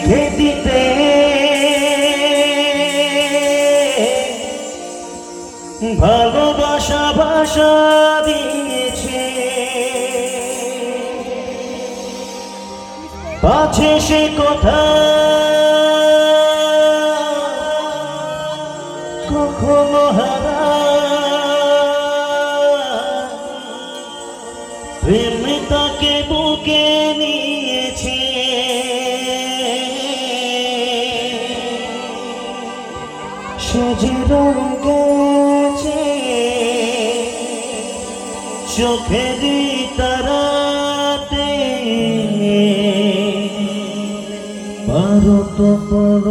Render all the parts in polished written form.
লিখে দিতে ভালোবাসা ভাষা দিয়েছে, পাছে সে কথা কখনো হারা, প্রেম তাকে বুকে নিয়েছে, সে যে রয়ে গেছে চোখেরই তারাতে, পারো তো বড়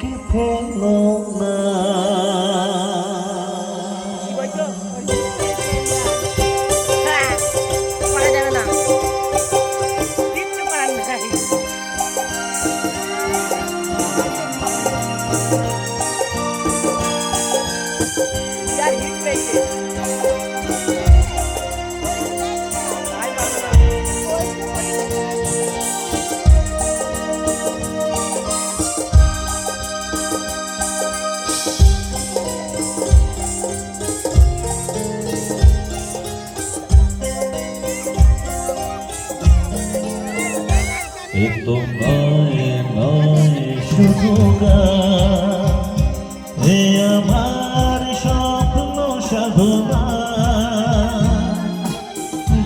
কে ফেলো না। এ তো নয় নয় শুধু গান, এ আমার স্বপ্ন সাধনা,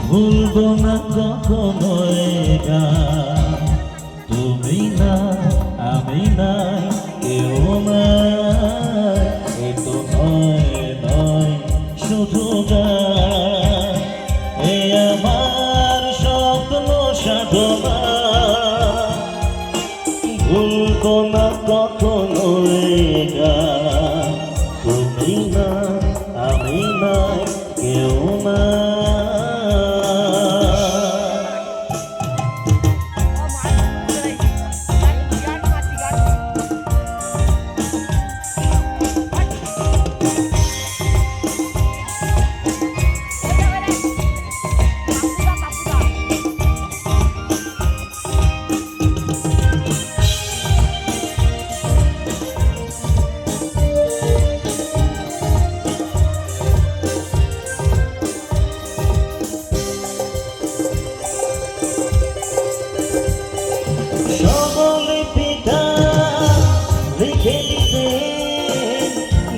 ভুলবো না কখনো এ গান। তুমি না আমি নাই কেউ নাই, এ তো নয় নয় শুধু গান, এ আমার স্বপ্ন সাধনা, ভুলবো না কখনো এ গান। তুমি না আমি নাই কেউ না।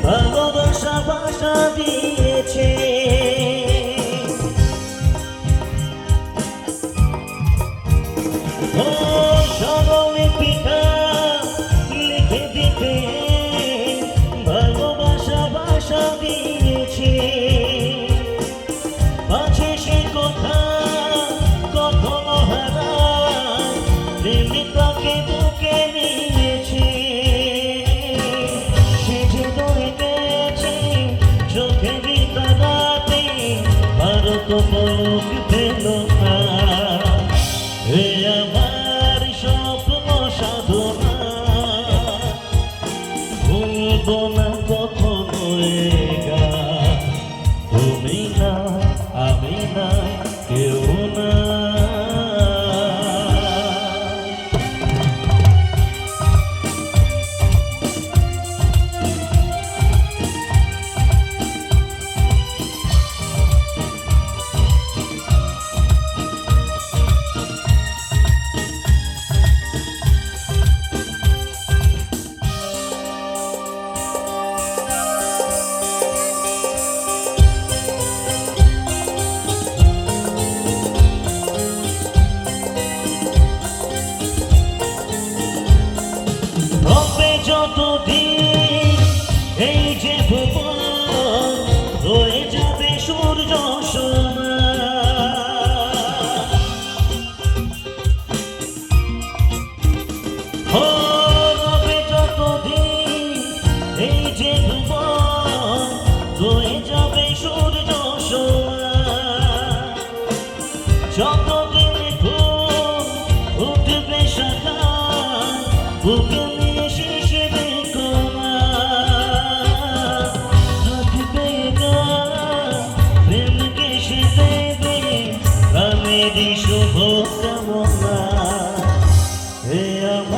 ভালোবাসা ভাষা দিয়েছে, ও সকলে পিঠা লিখে দিতে ভালোবাসা ভাষা দিয়েছে, পাছে সে কথা কখনো হারা, প্রেমিকাকে বুকে নিয়েছে, সে যে রয়ে গেছে চোখেরই তারাতে, ভারত পলক ফেল না। এ আমার স্বপ্ন সাধনা, ভুলবো না কখনো এ গান। তুমি না আমি না কেউ না। যতদিন এই যে ভুবন রয়ে যাবে সূর্য সোনা, রবে যতদিন এই যে ভুবন রয়ে যাবে সূর্য সোনা, যতদিন ফুল উঠবে শাখা বুকে নিয়ে শিশে বেকোনা, রাখবে প্রেমকে সে দেবে প্রাণেরই শুভ কামনা। হে আমার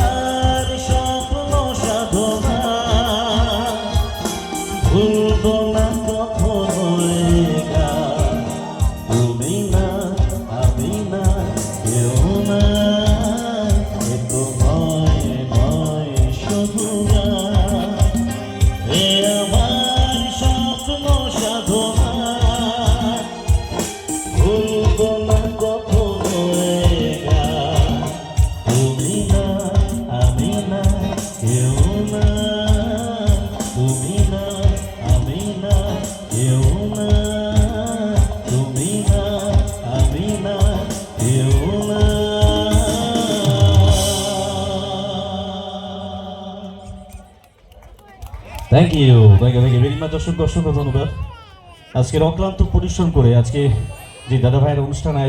কেউ না। Thank you very much. অসংখ্য অসংখ্য ধন্যবাদ। আজকের অক্লান্ত পরিশ্রম করে আজকে যে দাদা ভাইয়ের অনুষ্ঠান আয়োজন